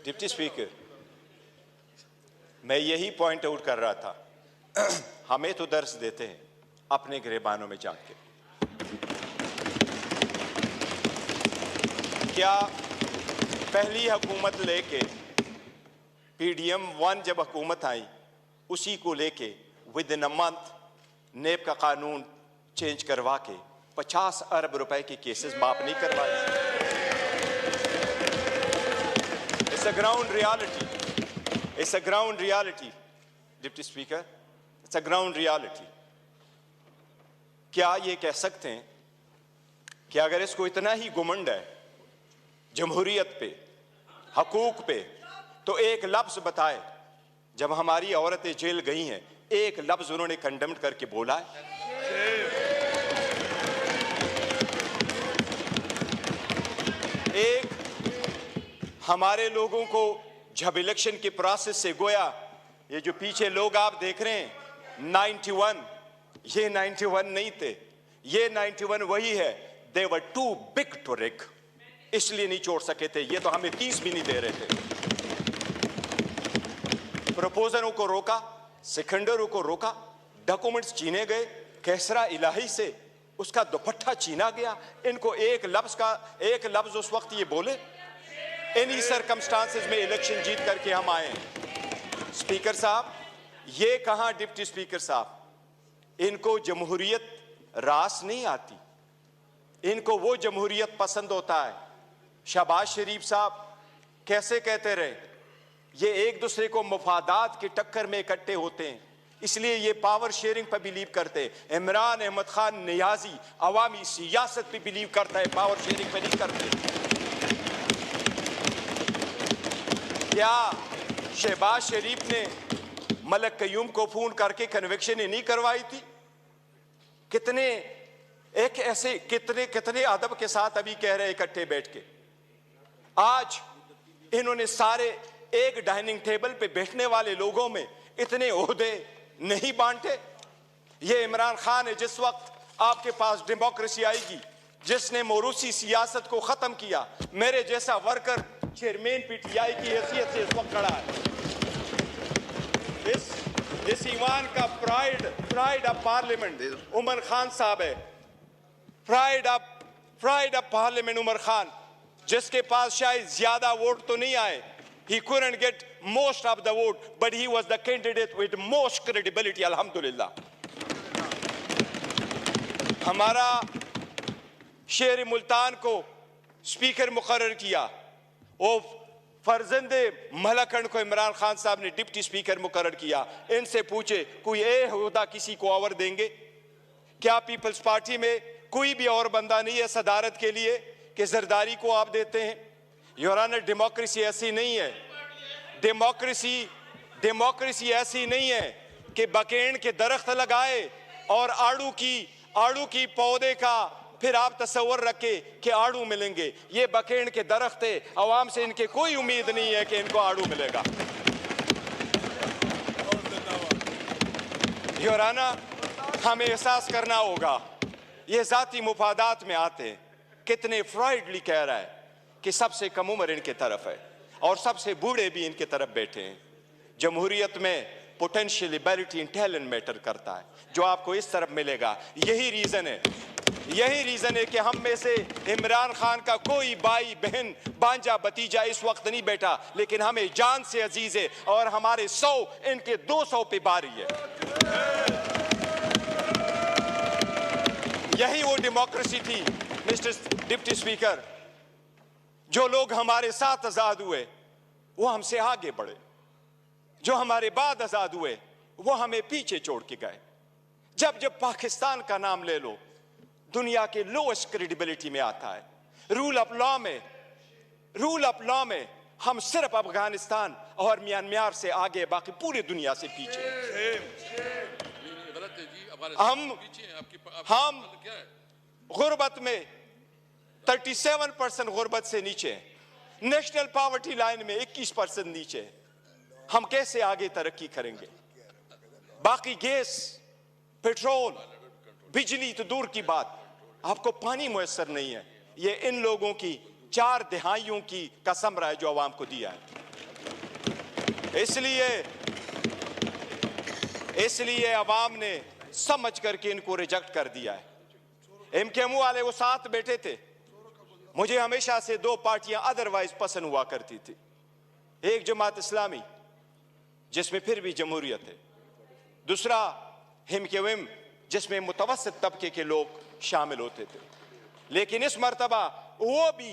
Deputy speaker, मैं यही point out कर रहा था। हमें तो दर्स देते हैं अपने गिरबानों में जाके। क्या पहली हुकूमत लेके PDM 1 जब हुकूमत आई, उसी को लेके विद इन अ मंथ नेब का कानून चेंज करवा के 50 अरब रुपए के केसेस माफ नहीं करवाए? It's a ground reality, it's a ground reality deputy speaker, it's a ground reality. क्या ये कह सकते हैं कि अगर इसको इतना ही घुमंड है जमहूरियत पे, हकूक पे, तो एक लफ्ज बताए जब हमारी औरतें जेल गई हैं, एक लफ्ज उन्होंने कंडेम करके बोला है? एक हमारे लोगों को जब इलेक्शन के प्रोसेस से गोया, ये जो पीछे लोग आप देख रहे हैं 91, ये 91 नहीं थे, ये 91 वही है। दे वर टू बिग टू रिग, इसलिए नहीं छोड़ सके थे। ये तो हमें 30 भी नहीं दे रहे थे। प्रपोजरों को रोका, सिकंदरों को रोका, डॉक्यूमेंट्स छीने गए, कैसरा इलाही से उसका दुपट्टा छीना गया। इनको एक लफ्ज उस वक्त ये बोले, इन्हीं सर्कमस्टांसेस में इलेक्शन जीत करके हम आए हैं। स्पीकर साहब, ये कहां डिप्टी स्पीकर साहब, इनको जमहूरियत रास नहीं आती, इनको वो जमहूरियत पसंद होता है। शहबाज शरीफ साहब कैसे कहते रहे, ये एक दूसरे को मफादात के टक्कर में इकट्ठे होते हैं, इसलिए ये पावर शेयरिंग पर बिलीव करते हैं। इमरान अहमद खान नियाजी अवामी सियासत पे बिलीव करता है, पावर शेयरिंग पे नहीं करते। क्या शहबाज शरीफ ने मलक कयूम को फोन करके कन्विक्शन नहीं करवाई थी? कितने एक ऐसे कितने अदब के साथ अभी कह रहे इकट्ठे बैठ के। आज इन्होंने सारे एक डाइनिंग टेबल पे बैठने वाले लोगों में इतने ओहदे नहीं बांटे। ये इमरान खान है, जिस वक्त आपके पास डेमोक्रेसी आएगी, जिसने मोरूसी सियासत को खत्म किया, मेरे जैसा वर्कर चेयरमैन PTI की हैसियत से इस वक्त खड़ा है। इस ईवान का pride of parliament Umar Khan साहब है। Pride of parliament Umar Khan, जिसके पास शायद ज्यादा वोट तो नहीं आए, he couldn't get most of the vote, but he was the candidate with most credibility, alhamdulillah। हमारा शेर मुल्तान को स्पीकर मुकर्रर किया, वो फर्जंदे मलकन को इमरान खान साहब ने डिप्टी स्पीकर मुकर्रर किया। इनसे पूछे कोई ओहदा किसी को और देंगे क्या? पीपल्स पार्टी में कोई भी और बंदा नहीं है सदारत के लिए कि जरदारी को आप देते हैं? योर ऑनर, डेमोक्रेसी ऐसी नहीं है। डेमोक्रेसी ऐसी नहीं है कि बकेन के दरख्त लगाए और आड़ू की पौधे का फिर आप तस्वर रखे कि आड़ू मिलेंगे। ये बकेन के दरख्त है, अवाम से इनके कोई उम्मीद नहीं है कि इनको आड़ू मिलेगा। योर ऑनर, हमें एहसास करना होगा ये जाती मुफादात में आते हैं। कितने फ्राइडली कह रहा है कि सबसे कम उम्र इनके तरफ है और सबसे बूढ़े भी इनके तरफ बैठे हैं। जमहूरियत में potential ability and talent matter करता है, जो आपको इस तरफ मिलेगा। यही रीजन है कि हम में से इमरान खान का कोई भाई बहन बांजा भतीजा इस वक्त नहीं बैठा, लेकिन हमें जान से अजीज है और हमारे 100 इनके 200 पे बारी है। यही वो डेमोक्रेसी थी मिस्टर डिप्टी स्पीकर। जो लोग हमारे साथ आजाद हुए वो हमसे आगे बढ़े, जो हमारे बाद आजाद हुए वो हमें पीछे छोड़ के गए। जब पाकिस्तान का नाम ले लो, दुनिया के लोएस्ट क्रेडिबिलिटी में आता है। रूल ऑफ लॉ में हम सिर्फ अफगानिस्तान और म्यांमार से आगे, बाकी पूरी दुनिया से पीछे। हम गुर्बत में 37% गुर्बत से नीचे, नेशनल पॉवर्टी लाइन में 21% नीचे। हम कैसे आगे तरक्की करेंगे? बाकी गैस, पेट्रोल, बिजली तो दूर की बात, आपको पानी मुयस्सर नहीं है। ये इन लोगों की 4 दहाइयों की कसम रहा है जो आवाम को दिया है। इसलिए अवाम ने समझ करके इनको रिजेक्ट कर दिया है। एमकेएमयू वाले वो साथ बैठे थे। मुझे हमेशा से दो पार्टियां अदरवाइज पसंद हुआ करती थी, एक जमात इस्लामी जिसमें फिर भी जमहूरियत है, दूसरा एमकेएम जिसमें मुतवस्सित तबके के लोग शामिल होते थे। लेकिन इस मर्तबा वो भी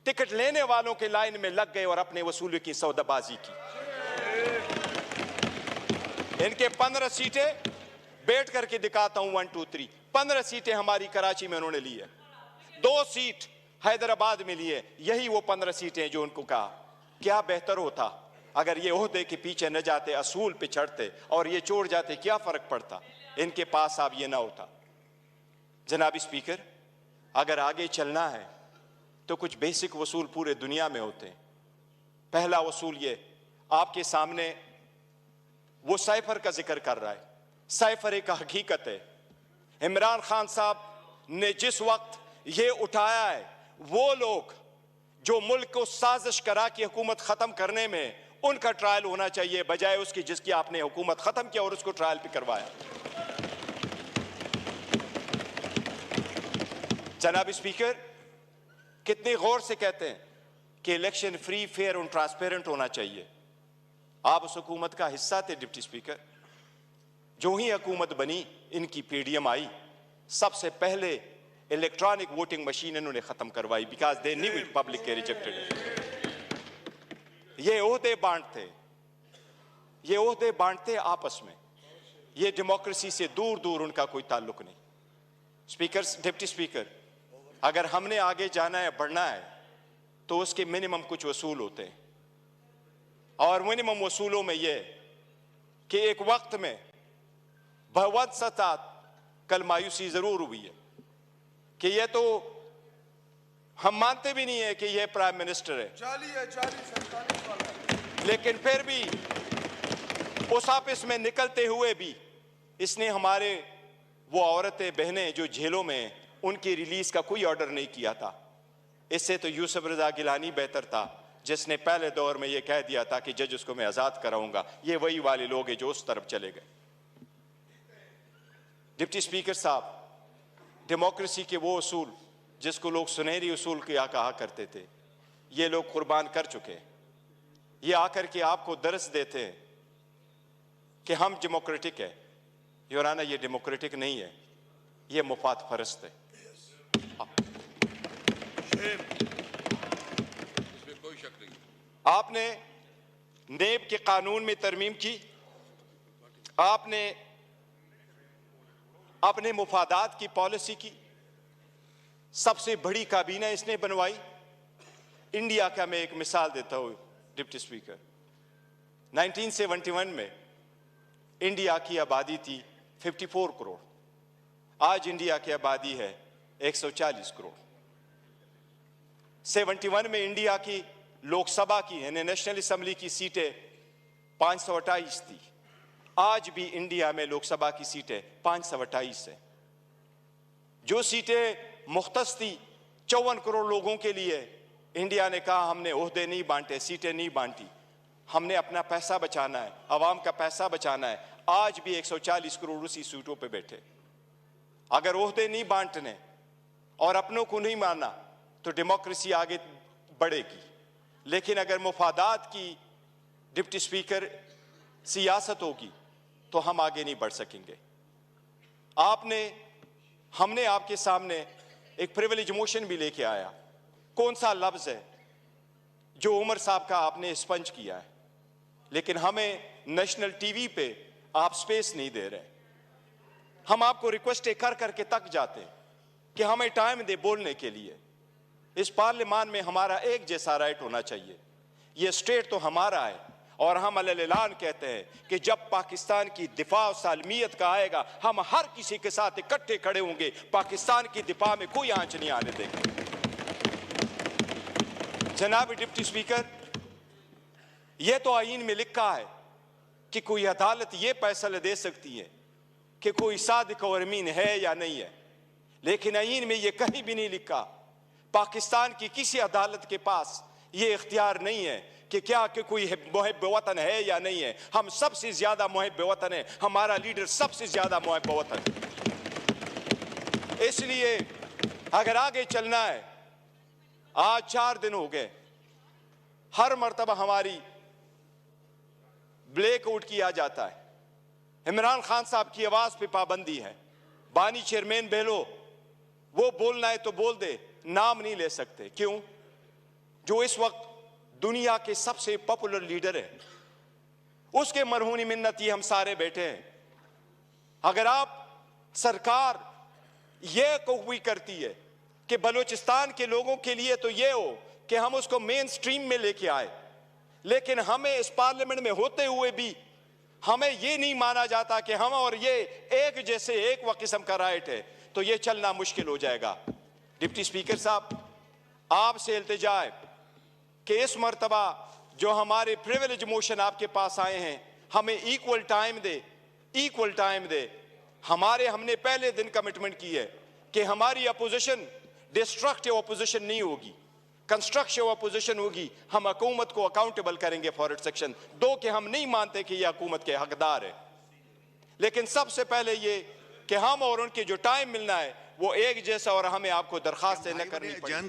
टिकट लेने वालों के लाइन में लग गए और अपने वसूली की सौदाबाजी की। इनके 15 सीटें बैठ करके दिखाता हूं, 1 2 3 15 सीटें हमारी कराची में उन्होंने ली है, 2 सीट हैदराबाद में ली है। यही वो 15 सीटें जो उनको कहा क्या बेहतर होता अगर ये ओहदे के पीछे न जाते, असूल पे चढ़ते और ये छोड़ जाते, क्या फर्क पड़ता? इनके पास अब ये ना होता। जनाबी स्पीकर, अगर आगे चलना है तो कुछ बेसिक वसूल पूरे दुनिया में होते हैं। पहला वसूल ये आपके सामने वो साइफर का जिक्र कर रहा है। साइफर एक हकीकत है। इमरान खान साहब ने जिस वक्त ये उठाया है, वो लोग जो मुल्क को साजिश करा कि हुकूमत खत्म करने में, उनका ट्रायल होना चाहिए बजाय उसकी जिसकी आपने हुकूमत खत्म किया और उसको ट्रायल पे करवाया। जनाब स्पीकर, कितने गौर से कहते हैं कि इलेक्शन फ्री, फेयर और ट्रांसपेरेंट होना चाहिए। आप उस हुकूमत का हिस्सा थे डिप्टी स्पीकर। जो ही हुकूमत बनी, इनकी पीडीएम आई, सबसे पहले इलेक्ट्रॉनिक वोटिंग मशीन इन्होंने खत्म करवाई, because they knew it public के रिजेक्टेड इट। ये ओहदे बांटते, ये ओहदे बांटते आपस में, ये डेमोक्रेसी से दूर दूर उनका कोई ताल्लुक नहीं। स्पीकर, डिप्टी स्पीकर, अगर हमने आगे जाना है, बढ़ना है, तो उसके मिनिमम कुछ वसूल होते हैं और मिनिमम वसूलों में यह कि एक वक्त में भगवत सता कल मायूसी जरूर हुई है कि यह तो हम मानते भी नहीं है कि यह प्राइम मिनिस्टर है, लेकिन फिर भी उस ऑफिस में निकलते हुए भी इसने हमारे वो औरतें बहनें जो जेलों में, उनकी रिलीज का कोई ऑर्डर नहीं किया था। इससे तो यूसुफ रजा गिलानी बेहतर था, जिसने पहले दौर में यह कह दिया था कि जज उसको मैं आजाद कराऊंगा। ये वही वाले लोग हैं जो उस तरफ चले गए। डिप्टी स्पीकर साहब, डेमोक्रेसी के वो उसूल जिसको लोग सुनहरी उसूल क्या कहा करते थे, ये लोग कुर्बान कर चुके हैं। ये आकर के आपको दर्स देते हैं कि हम डेमोक्रेटिक है। योराना, ये डेमोक्रेटिक नहीं है, ये मुफाद परस्त है। इसमें कोई शक नहीं। आपने नेब के कानून में तरमीम की, आपने अपने मुफादात की पॉलिसी की, सबसे बड़ी काबीना इसने बनवाई। इंडिया का मैं एक मिसाल देता हूं डिप्टी स्पीकर, 1971 में इंडिया की आबादी थी 54 करोड़, आज इंडिया की आबादी है 140 करोड़। 71 में इंडिया की लोकसभा की यानी नेशनल असेंबली की सीटें 528 थी, आज भी इंडिया में लोकसभा की सीटें 528 है। जो सीटें मुख्तस थी 54 करोड़ लोगों के लिए, इंडिया ने कहा हमने ओहदे नहीं बांटे, सीटें नहीं बांटी, हमने अपना पैसा बचाना है, आवाम का पैसा बचाना है। आज भी 140 करोड़ उसी सीटों पे बैठे। अगर ओहदे नहीं बांटने और अपनों को नहीं मानना तो डेमोक्रेसी आगे बढ़ेगी, लेकिन अगर मुफादात की डिप्टी स्पीकर सियासत होगी तो हम आगे नहीं बढ़ सकेंगे। हमने आपके सामने एक प्रिविलेज मोशन भी लेके आया। कौन सा लफ्ज है जो उमर साहब का आपने स्पंज किया है, लेकिन हमें नेशनल टीवी पे आप स्पेस नहीं दे रहे। हम आपको रिक्वेस्ट कर करके तक जाते हैं कि हमें टाइम दे बोलने के लिए। इस पार्लियामान में हमारा एक जैसा राइट होना चाहिए। ये स्टेट तो हमारा है और हम अलग-ऐलान कहते हैं कि जब पाकिस्तान की दिफा और सालमियत का आएगा, हम हर किसी के साथ इकट्ठे खड़े होंगे। पाकिस्तान की दिफा में कोई आंच नहीं आने देंगे। जनाब डिप्टी स्पीकर, यह तो आईन में लिखा है कि कोई अदालत यह फैसला दे सकती है कि कोई सादिक और अमीन है या नहीं है, लेकिन आईन में यह कहीं भी नहीं लिखा। पाकिस्तान की किसी अदालत के पास यह इख्तियार नहीं है कि क्या कि कोई मुहिब वतन है या नहीं है। हम सबसे ज्यादा मुहिब वतन है, हमारा लीडर सबसे ज्यादा मुहिब वतन है। इसलिए अगर आगे चलना है, आज 4 दिन हो गए, हर मर्तबा हमारी ब्लैकआउट किया जाता है। इमरान खान साहब की आवाज पे पाबंदी है। बानी चेयरमैन बहलो, वो बोलना है तो बोल दे, नाम नहीं ले सकते। क्यों? जो इस वक्त दुनिया के सबसे पॉपुलर लीडर है, उसके मरहूनी मिन्नती हम सारे बैठे हैं। अगर आप सरकार यह कोई करती है कि बलूचिस्तान के लोगों के लिए तो यह हो कि हम उसको मेन स्ट्रीम में लेके आए, लेकिन हमें इस पार्लियामेंट में होते हुए भी हमें यह नहीं माना जाता कि हम और ये एक जैसे एक व किस्म का राइट है, तो यह चलना मुश्किल हो जाएगा। डिप्टी स्पीकर साहब, आपसे इल्तिजा है कि इस मर्तबा जो हमारे प्रिविलेज मोशन आपके पास आए हैं, हमें इक्वल टाइम दे, इक्वल टाइम दे। हमने पहले दिन कमिटमेंट की है कि हमारी अपोजिशन डिस्ट्रक्टिव अपोजिशन नहीं होगी, कंस्ट्रक्टिव अपोजिशन होगी। हम हुकूमत को अकाउंटेबल करेंगे फॉर इट सेक्शन 2 के हम नहीं मानते कि यह हुकूमत के हकदार है, लेकिन सबसे पहले ये कि हम और उनके जो टाइम मिलना है वो एक जैसा, और हमें आपको दरखास्त न करनी पड़ेगी।